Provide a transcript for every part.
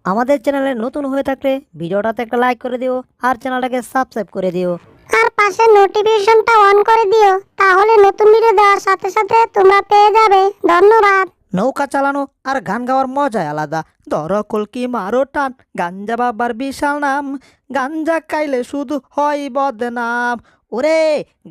আমাদের চ্যানেলে নতুন হয়ে থাকলে ভিডিওটাতে একটা লাইক করে দিও আর চ্যানেলটাকে সাবস্ক্রাইব করে দিও। আর পাশে নোটিফিকেশনটা অন করে দিও, তাহলে নতুন ভিডিও দেওয়ার সাথে সাথে তোমরা পেয়ে যাবে। ধন্যবাদ। নৌকা চালানো আর গান গাওয়ার মজাই আলাদা। ধরো কলকি মারো টান, গাঞ্জা বাবার বিশাল নাম, গাঞ্জা খাইলে শুধু হয় বদনাম। ওরে,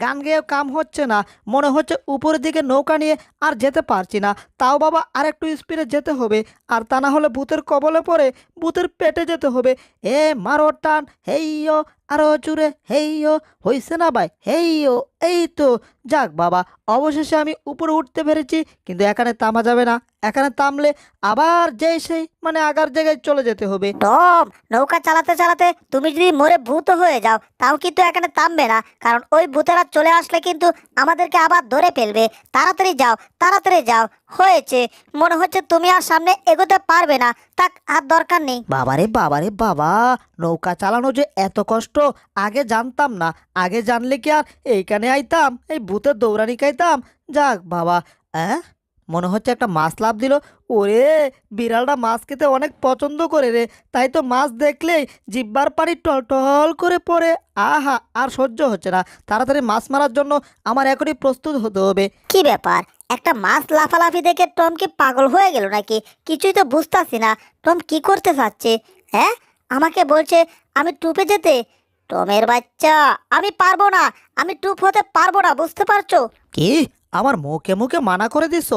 গান গেয়েও কাম হচ্ছে না, মনে হচ্ছে উপরের দিকে নৌকা নিয়ে আর যেতে পারছি না। তাও বাবা আর একটু স্পিডে যেতে হবে, আর তা না হলে ভূতের কবলে পড়ে ভূতের পেটে যেতে হবে। এ মারো টান, হেইয়ো, আরো জুড়ে হেইয়ো, হইছে না ভাই, হেইয়ো। এই তো, যাক বাবা, অবশেষে আমি উপরে উঠতে পেরেছি। কিন্তু এখানে থামা যাবে না, এখানে থামলে আবার সেই মানে আগার জায়গায় চলে যেতে হবে। টম, নৌকা চালাতে চালাতে তুমি যদি মরে ভূত হয়ে যাও তাও কিন্তু এখানে থামবে না, কারণ ওই ভূতেরা চলে আসলে কিন্তু আমাদেরকে আবার ধরে ফেলবে। তাড়াতাড়ি যাও, তাড়াতাড়ি যাও। হয়েছে, মনে হচ্ছে তুমি আর সামনে এগোতে পারবে না, তাক আর দরকার নেই। বাবারে বাবারে বাবা, নৌকা চালানো যে এত কষ্ট আগে জানতাম না। আগে জানলে কি আর এইখানে আইতাম, এই ভূতের দৌড়ানি খাইতাম। যাক বাবা। মনে হচ্ছে একটা মাছ লাফ দিল। ওরে, বিড়ালটা মাছ খেতে অনেক পছন্দ করে রে, তাই তো মাছ দেখলেই জিব্বার পানি টল টল করে পড়ে। আহা, আর সহ্য হচ্ছে না। তাড়াতাড়ি মাছ মারার জন্য আমার এখনই প্রস্তুত হতে হবে। কি ব্যাপার, একটা মাছ লাফালাফি দেখে টম কি পাগল হয়ে গেল নাকি? কিছুই তো বুঝতাছি না টম কি করতে চাচ্ছে। হ্যাঁ, আমাকে বলছে আমি টুপে যেতে। টমের বাচ্চা, আমি পারবো না, আমি টুপ হতে পারবো না, বুঝতে পারছো? কি, আমার মুখে মুখে মানা করে দিছ?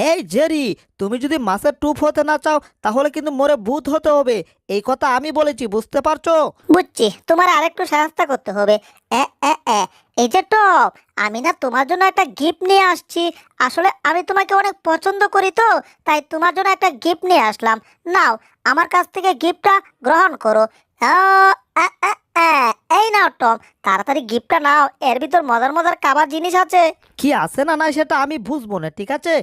এই জেরি, তুমি যদি মাছের টুপ হতে না চাও তাহলে কিন্তু মরে ভূত হতে হবে। এই কথা আমি বলেছি, বুঝতে পারছো? বুঝছি, তোমার আরেকটু সাহায্য করতে হবে। এ এ এ এই যে টপ, আমি না তোমার জন্য একটা গিফট নিয়ে আসছি। আসলে আমি তোমাকে অনেক পছন্দ করি তো, তাই তোমার জন্য একটা গিফট নিয়ে আসলাম। নাও, আমার কাছ থেকে গিফটটা গ্রহণ করো। আ, আ, আ, আ, এই নাও টম, তাড়াতাড়ি গিফটটা নাও, এর ভিতর মজার মজার খাবার জিনিস আছে। কি আছে না নাই সেটা আমি বুঝবো না, ঠিক আছে?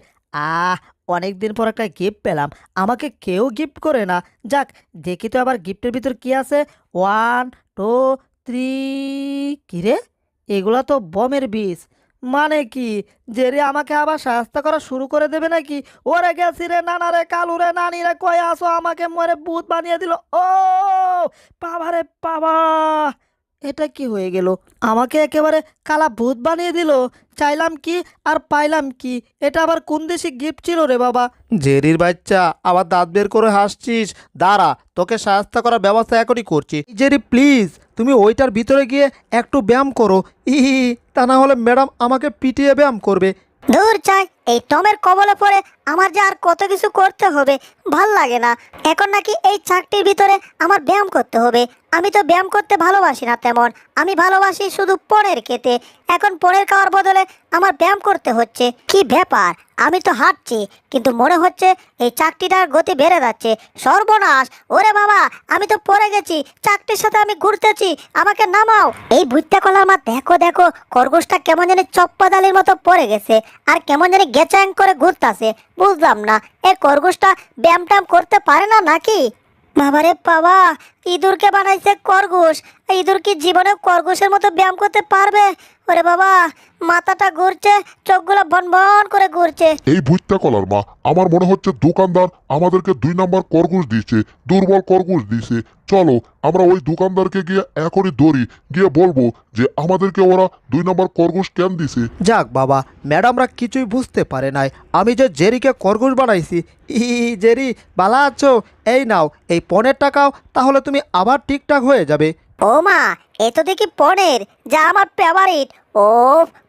অনেকদিন পর একটা গিফট পেলাম, আমাকে কেউ গিফট করে না। যাক, দেখি তো আবার গিফটের ভিতর কি আছে। 1 2 3। কিরে, এগুলা তো বমের বীজ। মানে কি, যে রে আমাকে আবার সাহায্য করা শুরু করে দেবে নাকি? ওরে গেছি রে নানা রে, কালু রে, নানি রে, কই আসো, আমাকে মরে ভূত বানিয়ে দিল। ও বাবা রে বাবা, এটা কি হয়ে গেল? আমাকে একেবারে কালা ভূত বানিয়ে দিল। চাইলাম কি আর পাইলাম কি? এটা আবার কোন দেশি গিফট ছিল রে বাবা? জেরির বাচ্চা, আবার দাঁত বের করে হাসছিস? দাঁড়া, তোকে সাহায্য করার ব্যবস্থা এখনই করছি। জেরি প্লিজ, তুমি ওইটার ভিতরে গিয়ে একটু ব্যায়াম করো। ইহি, তা না হলে ম্যাডাম আমাকে পিটিয়ে ব্যায়াম করবে। দূর চাই, এই টমের কবলে পড়ে আমার যে আর কত কিছু করতে হবে, ভাল লাগে না। এখন নাকি এই চাকরির ভিতরে আমার ব্যায়াম করতে হবে। আমি তো ব্যায়াম করতে ভালোবাসি না তেমন, আমি ভালোবাসি শুধু পনির খেতে। এখন পনির খাওয়ার বদলে আমার ব্যায়াম করতে হচ্ছে। কি ব্যাপার, আমি তো হাঁটছি কিন্তু মনে হচ্ছে এই চাকরিটার গতি বেড়ে যাচ্ছে। সর্বনাশ, ওরে বাবা, আমি তো পড়ে গেছি, চাকরির সাথে আমি ঘুরতেছি, আমাকে নামাও। এই ভুট্টা কলার মা, দেখো দেখো, খরগোশটা কেমন জানি চপ্পাদালির মতো পড়ে গেছে আর কেমন জানি গেচাং করে ঘুরতাছে। বুঝলাম না, এই খরগোশটা ব্যায়াম ট্যাম করতে পারে না নাকি? বাবারে বাবা, ইঁদুরকে বানাইছে খরগোশ। ইঁদুর কি জীবনে খরগোশের মতো ব্যায়াম করতে পারবে? ওরে বাবা, মাথাটা ঘুরছে, চোখগুলো বন বন করে ঘুরছে। এই ভুট্টা কলার মা, আমার মনে হচ্ছে দোকানদার আমাদেরকে 2 নাম্বার খরগোশ দিয়েছে, দুর্বল খরগোশ দিয়েছে। চলো আমরা ওই দোকানদারকে গিয়ে এখনই ধরি, গিয়ে বলবো যে আমাদেরকে ওরা 2 নাম্বার খরগোশ কেন দিছে। যাক বাবা, ম্যাডামরা কিছুই বুঝতে পারে নাই আমি যে জেরিকে খরগোশ বানাইছি। জেরি, বালা আছো? এই নাও এই 15 টাকাও, তাহলে তুমি আবার ঠিকঠাক হয়ে যাবে। ও মা, এ তো দেখি পনির, যা আমার ফেভারিট। ও,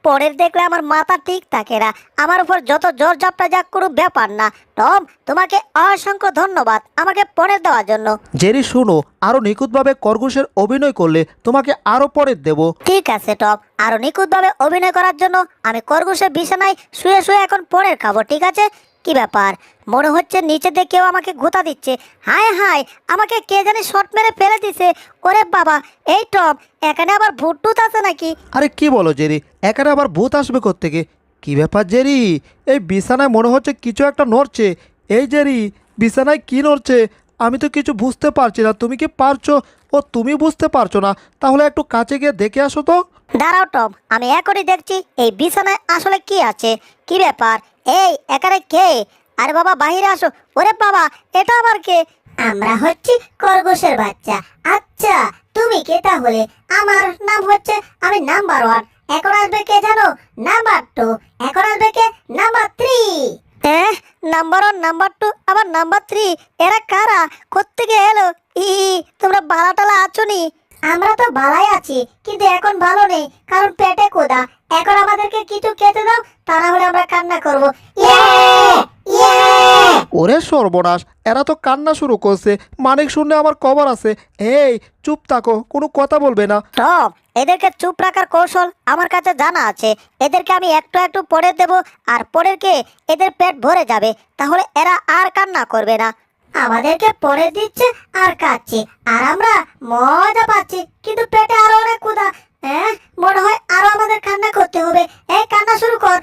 পনির দেখলে আমার মাথা ঠিক থাকে না, আমার উপর যত জোর জাপটা যাক কোনো ব্যাপার না। টম, তোমাকে অসংখ্য ধন্যবাদ আমাকে পনির দেওয়ার জন্য। জেরি শুনো, আরো নিখুঁতভাবে খরগোশের অভিনয় করলে তোমাকে আরো পরে দেব। ঠিক আছে টম, আরো নিখুঁতভাবে অভিনয় করার জন্য আমি খরগোশের বিছানায় শুয়ে শুয়ে এখন পনির খাবো, ঠিক আছে? কি ব্যাপার, মনে হচ্ছে নিচে দিয়ে কেউ আমাকে ঘুতা দিচ্ছে। হায় হায়, আমাকে কে জানি শট মেরে ফেলে দিছে। ওরে বাবা, এই টম, এখানে আবার ভূত টুত আছে নাকি? আরে কি বলো জেরি, এখানে আবার ভূত আসবে কোত্থেকে? কি ব্যাপার জেরি, এই বিছানায় মনে হচ্ছে কিছু একটা নড়ছে। এই জেরি, বিছানায় কি নড়ছে? আমি তো কিছু বুঝতে পারছি না, তুমি কি পারছো? ও, তুমি বুঝতে পারছো না? তাহলে একটু কাছে গিয়ে দেখে আসো তো। দাঁড়াও টম, আমি এখনই দেখছি এই বিছানায় আসলে কি আছে। কি ব্যাপার, এই এখানে কে? আরে বাবা বাহিরে আসো। ওরে বাবা, এটা আবার কে? আমরা হচ্ছি খরগোশের বাচ্চা। আচ্ছা তুমি কে তাহলে? আমার নাম হচ্ছে, আমি নাম্বার 1। এখন আসবে কে জানো? নাম্বার 2। এখন আসবে কে? নাম্বার 3। নাম্বার 1, নাম্বার 2, আবার নাম্বার 3। এরা কারা? কোত্থেকে এলো? তোমরা বালাটালা আছো নি? আমরা তো ভালাই আছি, কিন্তু এখন ভালো নেই, কারণ পেটে কোদা। এখন আমাদেরকে কিছু খেতে দাও, তা না হলে আমরা কান্না করবো। ওরে সর্বনাশ, এরা তো কান্না শুরু করছে। মানিক শুনলে আমার খবর আছে। এই চুপ থাকো, কোনো কথা বলবে না। টম, এদেরকে চুপ রাখার কৌশল আমার কাছে জানা আছে। এদেরকে আমি একটু একটু পড়ে দেব, আর পড়েরকে এদের পেট ভরে যাবে, তাহলে এরা আর কান্না করবে না। আমাদেরকে পড়ে দিচ্ছে আর খাচ্ছি, আর আমরা মজা পাচ্ছি, কিন্তু পেটে আরো অনেক ক্ষুধা। মনে হয় আরো আমাদের কান্না করতে হবে। এই কান্না শুরু কর।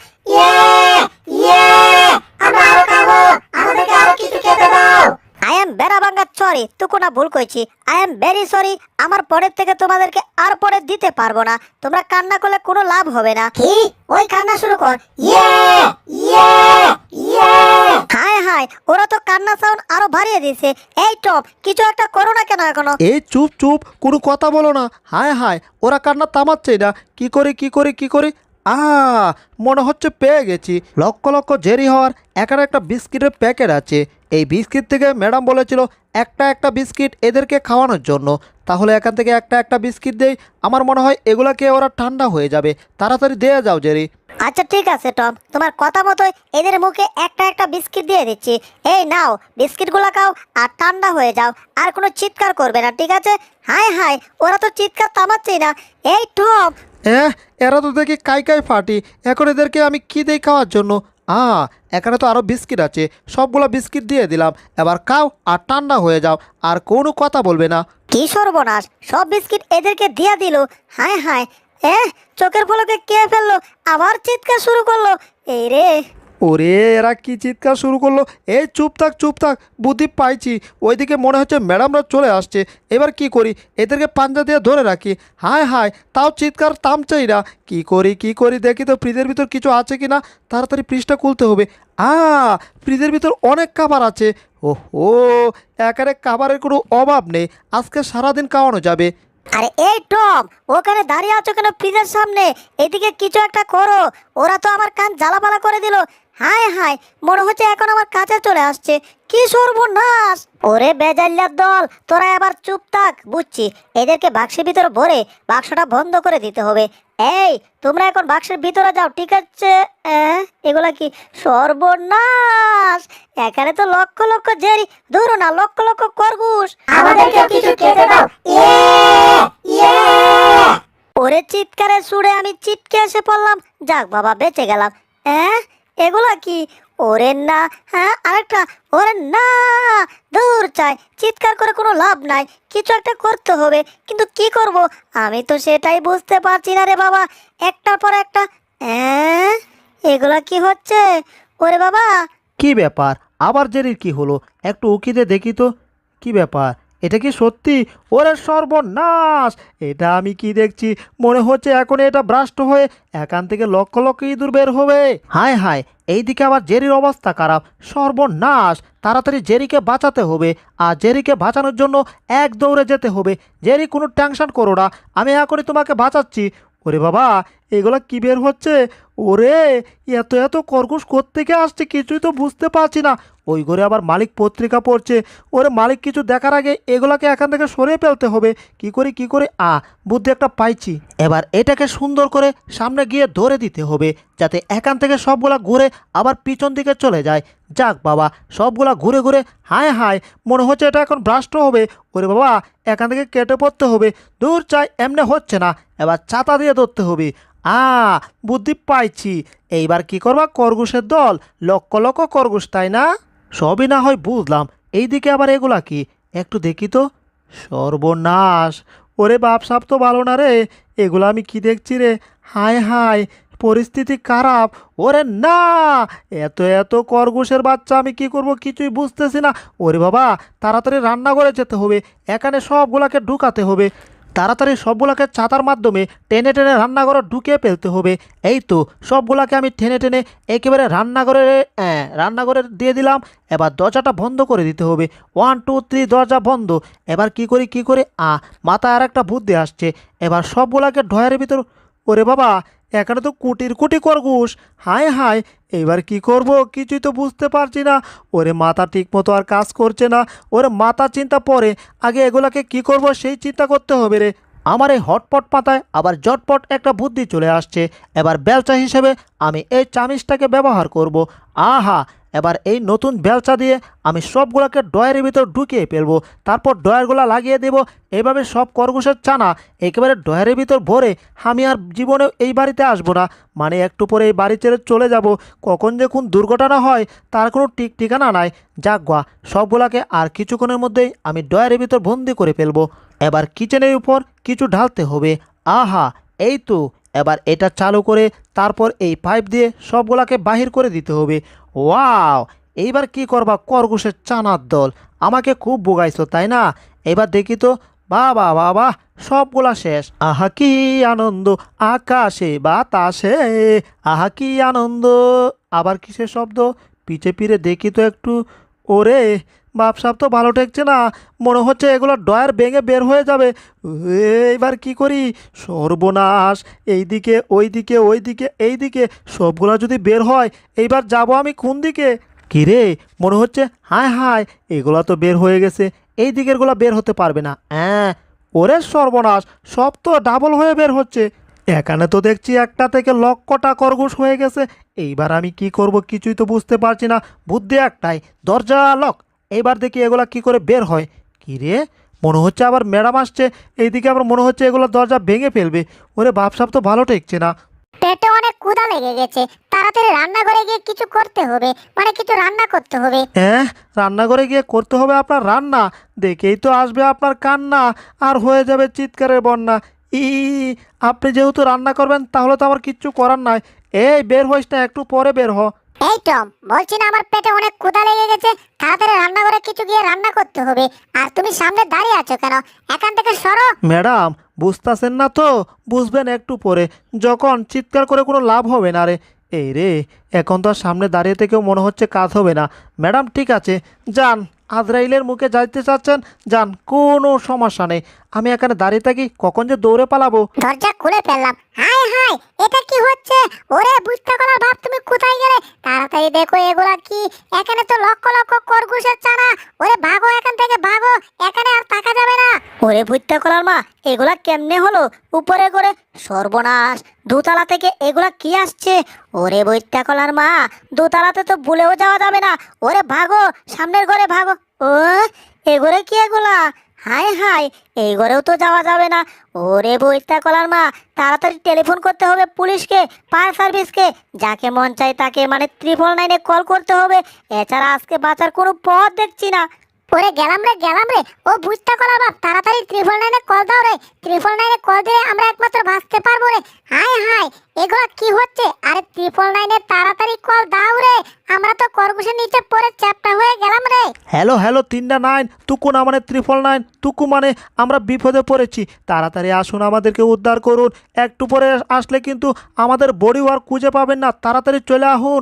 আমরা আরো খাবো, আমাদেরকে আরো কিছু খেতে দাও। আই এম বেড়া ভাঙ্গা সরি, তুকুনা ভুল কইছি। I am very sorry. আমার পরের থেকে তোমাদেরকে আর পরে দিতে পারবো না। তোমরা কান্না করলে কোনো লাভ হবে না। কি? ওই কান্না শুরু কর। হায় হায়, ওরা তো কান্না সাউন্ড আরো বাড়িয়ে দিয়েছে। এই টপ, কিছু একটা করো না কেন এখনো? এই চুপ চুপ, কোনো কথা বলো না। হায় হায়, ওরা কান্না থামাচ্ছে না। কি করি? মনে হচ্ছে পেয়ে গেছি। লক্ষ লক্ষ জেরি হওয়ার এখানে একটা বিস্কিটের প্যাকেট আছে। এই বিস্কিট থেকে ম্যাডাম বলেছিল একটা বিস্কিট এদেরকে খাওয়ানোর জন্য। তাহলে এখান থেকে একটা বিস্কিট দেই। আমার মনে হয় এগুলাকে ওরা ঠান্ডা হয়ে যাবে। তাড়াতাড়ি দিয়ে যাও জেরি। আচ্ছা ঠিক আছে টম, তোমার কথা মতোই এদের মুখে একটা বিস্কিট দিয়ে দিচ্ছি। এই নাও, বিস্কিটগুলো খাও আর ঠান্ডা হয়ে যাও। আর কোনো চিৎকার করবে না, ঠিক আছে? হায় হায়, ওরা তো চিৎকার থামাচ্ছেই না। এই টম, এরা তো দেখি কাই ফাটি। এখন এদেরকে আমি কি দেই খাওয়ার জন্য? এখানে তো আরও বিস্কিট আছে। সবগুলো বিস্কিট দিয়ে দিলাম। এবার খাও আর ঠান্ডা হয়ে যাও, আর কোনো কথা বলবে না। কি সর্বনাশ, সব বিস্কিট এদেরকে দিয়া দিল। হায় হায়, চোখের পলকে কে ফেললো? আবার চিৎকার শুরু করলো। এই রে, ওরে এরা কি চিৎকার শুরু করলো! এই চুপ থাক, বুদ্ধি পাইছি। ওইদিকে মনে হচ্ছে ম্যাডামরা চলে আসছে। এবার কি করি? এদেরকে পাঞ্জা দিয়ে ধরে রাখি। হায় হায়, তাও চিৎকার থামছেই না। কি করি দেখি তো ফ্রিজের ভিতর কিছু আছে কি না। তাড়াতাড়ি ফ্রিজটা খুলতে হবে। ফ্রিজের ভিতর অনেক খাবার আছে। ওহো, এখানে খাবারের কোনো অভাব নেই। আজকে সারাদিন খাওয়ানো যাবে। আরে এই টম, ওখানে দাঁড়িয়ে আছো কেন ফ্রিজের সামনে? এদিকে কিছু একটা করো। ওরা তো আমার কান জ্বালাপালা করে দিল। হায় হায়, মনে হচ্ছে এখন আমার কাছে চলে আসছে। কি সর্বনাশ! ওরে বেজাল্লার দল, তোরা এবার চুপ থাক। বুঝছি, এদেরকে বাক্সের ভিতরে ভরে বাক্সটা বন্ধ করে দিতে হবে। এই তোমরা এখন বাক্সের ভিতরে যাও, ঠিক আছে? এগুলা কি সর্বনাশ! এখানে তো লক্ষ লক্ষ জেরি, ধরো না লক্ষ লক্ষ খরগোশ। আমাদেরকে কিছু খেতে দাও। ওরে চিৎকারে সুরে আমি চিৎকে এসে পড়লাম। যাক বাবা, বেঁচে গেলাম। এগুলা কি? ওরে না, আরেকটা। ওরে না, দূর চাই। চিৎকার করে কোনো লাভ নাই, কিছু একটা করতে হবে, কিন্তু কি করব আমি তো সেটাই বুঝতে পারছি না রে বাবা। একটার পর একটা। এগুলা কি হচ্ছে? ওরে বাবা, কি ব্যাপার? আবার জেরির কি হলো? একটু উকিতে দেখি তো। কি ব্যাপার? এটা কি সত্যি? ওরে সর্বনাশ, এটা আমি কি দেখছি? মনে হচ্ছে এখন এটা ব্রাস্ট হয়ে এখান থেকে লক্ষ লক্ষ ইঁদুর বের হবে। হায় হায়, এইদিকে আবার জেরির অবস্থা খারাপ। সর্বনাশ, তাড়াতাড়ি জেরিকে বাঁচাতে হবে। আর জেরিকে বাঁচানোর জন্য এক দৌড়ে যেতে হবে। জেরি, কোনো টেনশন করো না, আমি এখনই তোমাকে বাঁচাচ্ছি। ওরে বাবা, এগুলা কি বের হচ্ছে? ওরে, এত খরগোশ কোত্থেকে আসছে কিছুই তো বুঝতে পারছি না। ওই ঘরে আবার মালিক পত্রিকা পড়ছে। ওরে, মালিক কিছু দেখার আগে এগুলাকে এখান থেকে সরিয়ে ফেলতে হবে। কি করে বুদ্ধি একটা পাইছি। এবার এটাকে সুন্দর করে সামনে গিয়ে ধরে দিতে হবে, যাতে এখান থেকে সবগুলা ঘুরে আবার পিছন দিকে চলে যায়। যাক বাবা, সবগুলা ঘুরে ঘুরে। হায় হায়, মনে হচ্ছে এটা এখন ব্রাস্ট হবে। ওরে বাবা, এখান থেকে কেটে পড়তে হবে। দূর চাই, এমনি হচ্ছে না। এবার ছাতা দিয়ে ধরতে হবে। বুদ্ধি পাইছি। এইবার কি করবা খরগোশের দল? লক্ষ লক্ষ খরগোশ, তাই না? সবই না হয় বুঝলাম। এইদিকে আবার এগুলা কি? একটু দেখি তো। সর্বনাশ, ওরে বাপ সাপ তো ভালো না রে। এগুলো আমি কি দেখছি রে? হায় হায়, পরিস্থিতি খারাপ। ওরে না, এত খরগোশের বাচ্চা আমি কি করব কিছুই বুঝতেছি না। ওরে বাবা, তাড়াতাড়ি রান্না করে যেতে হবে। এখানে সবগুলাকে ঢুকাতে হবে। তাড়াতাড়ি সবগুলাকে ছাতার মাধ্যমে টেনে টেনে রান্নাঘরে ঢুকিয়ে ফেলতে হবে। এই তো সবগুলাকে আমি টেনে টেনে একেবারে রান্নাঘরে দিয়ে দিলাম। এবার দরজাটা বন্ধ করে দিতে হবে। 1 2 3 দরজা বন্ধ। এবার কি করি মাথায় আর একটা বুদ্ধি আসছে। এবার সবগুলাকে ড্রয়ারের ভিতর, ওরে বাবা এখানে তো কুটির কুটি খরগোশ, হায় হায় এবার কি করব কিছুই তো বুঝতে পারছি না। ওরে মাথা ঠিক মতো আর কাজ করছে না, ওরে মাথা চিন্তা পরে, আগে এগুলাকে কি করব সেই চিন্তা করতে হবে রে। আমার এই হটপট মাথায় আবার জটপট একটা বুদ্ধি চলে আসছে। এবার বেলচা হিসেবে আমি এই চামিচটাকে ব্যবহার করব। আহা, এবার এই নতুন বেলচা দিয়ে আমি সবগুলোকে ড্রয়ারের ভিতর ঢুকিয়ে ফেলবো। তারপর ড্রয়ারগুলো লাগিয়ে দেবো। এইভাবে সব খরগোশের ছানা একেবারে ড্রয়ারের ভিতর ভরে আমি আর জীবনেও এই বাড়িতে আসবো না। মানে একটু পরে এই বাড়ি ছেড়ে চলে যাব। কখন যে কোন দুর্ঘটনা হয় তার কোনো ঠিক ঠিকানা নাই। যাক গা, সবগুলাকে আর কিছুক্ষণের মধ্যেই আমি ড্রয়ারের ভিতর বন্দি করে ফেলবো। এবার কিচেনের উপর কিছু ঢালতে হবে। আহা, এই তো এবার এটা চালু করে তারপর এই পাইপ দিয়ে সবগুলাকে বাহির করে দিতে হবে। ওয়াও, এইবার কি করবা খরগোশের ছানার দল, আমাকে খুব বোগাইছো তাই না? এবার দেখি তো, বাবা বাবা সবগুলা শেষ। আহা কি আনন্দ আকাশে বাতাসে, আহা কি আনন্দ। আবার কিসের শব্দ? পিছে ফিরে দেখি তো একটু। ওরে বাপসাপ তো ভালো ঠেকছে না, মনে হচ্ছে এগুলো ডয়ার ভেঙে বের হয়ে যাবে। এইবার কি করি? সর্বনাশ, এইদিকে ওইদিকে ওইদিকে এইদিকে সবগুলা যদি বের হয় এইবার যাব আমি কোন দিকে? কিরে, মনে হচ্ছে হায় হায় এগুলা তো বের হয়ে গেছে, এই দিকেরগুলা বের হতে পারবে না। ওরে সর্বনাশ, সব তো ডাবল হয়ে বের হচ্ছে। এখানে তো দেখছি একটা থেকে লক্ষটা খরগোশ হয়ে গেছে। এইবার আমি কি করব কিছুই তো বুঝতে পারছি না। বুদ্ধি একটাই, দরজা লক। এইবার দেখি এগুলা কি করে বের হয়। কি রে, মনে হচ্ছে আবার ম্যাডাম আসছে। এইদিকে আবার মনে হচ্ছে এগুলো দরজা ভেঙে ফেলবে। ওরে বাপসাপ তো ভালো ঠেকছে না। পেটে অনেক ক্ষুধা লেগে গেছে, তাড়াতাড়ি রান্নাঘরে গিয়ে কিছু করতে হবে, মানে কিছু রান্না করতে হবে। রান্নাঘরে গিয়ে করতে হবে আপনার রান্না? দেখেই তো আসবে আপনার কান্না, আর হয়ে যাবে চিৎকারের বন্যা। ই আপনি যেহেতু রান্না করবেন তাহলে তো আমার কিচ্ছু করার নাই। এই বের হইস না, একটু পরে বের হ। এই টম, বলছি না আমার পেটে অনেক ক্ষুধা লেগে গেছে, তাড়াতাড়ি রান্নাঘরে কিছু গিয়ে রান্না করতে হবে। আর তুমি সামনে দাঁড়িয়ে আছো কেন? এখান থেকে সরো। ম্যাডাম বুঝতেছেন না তো? বুঝবেন একটু পরে, যখন চিৎকার করে কোনো লাভ হবে না রে। এই রে, এখন তো আর সামনে দাঁড়িয়ে থেকেও মনে হচ্ছে কাজ হবে না। ম্যাডাম ঠিক আছে, যান। আজরাইলের মুখে যাইতে চাচ্ছেন যান, কোনো সমস্যা নেই। আমি এখানে দাঁড়িয়ে থাকি, কখন যে দৌড়ে পালাবো। দরজা খুলে ফেললাম। হাই হাই, এটা কি হচ্ছে? ওরে বুঝতে করার বাপ, তুমি কোথায় গেলে? তাড়াতাড়ি দেখো এগুলা কি। এখানে তো লক্ষ লক্ষ খরগোশের ছানা। ওরে ভাগো এখান থেকে, ভাগো, এখানে আর থাকা যাবে না। ওরে বুঝতে করার মা, এগুলা কেমনে হলো উপরে করে? সর্বনাশ, দোতলা থেকে এগুলা কি আসছে? ওরে বৈত্যা কলার মা, দোতলাতে তো ভুলেও যাওয়া যাবে না। ওরে ভাগো, সামনের ঘরে ভাগো। ও, এ ঘরে কি এগুলা? হাই হাই, এই ঘরেও তো যাওয়া যাবে না। ওরে বৈত্যা কলার মা, তাড়াতাড়ি টেলিফোন করতে হবে পুলিশকে, ফায়ার সার্ভিসকে, যাকে মন চাই তাকে, মানে 999-এ কল করতে হবে। এছাড়া আজকে বাঁচার কোনো পথ দেখছি না। ওরে গেলাম রে। ও বুঝতে কলার বাপ, তাড়াতাড়ি 999-এ কল দাও রে। 999-এ কল দিলে আমরা একমাত্র বাঁচতে পারবো রে। হাই হাই, এগুলো কি হচ্ছে? আরে 999-এ তাড়াতাড়ি কল দাও রে, আমরা তো খরগোশের নিচে পড়ে চ্যাপ্টা হয়ে গেলাম রে। হ্যালো হ্যালো 399, তুকু না মানে 999, তুকু মানে আমরা বিপদে পড়েছি, তাড়াতাড়ি আসুন, আমাদেরকে উদ্ধার করুন। একটু পরে আসলে কিন্তু আমাদের বডি আর খুঁজে পাবেন না, তাড়াতাড়ি চলে আসুন।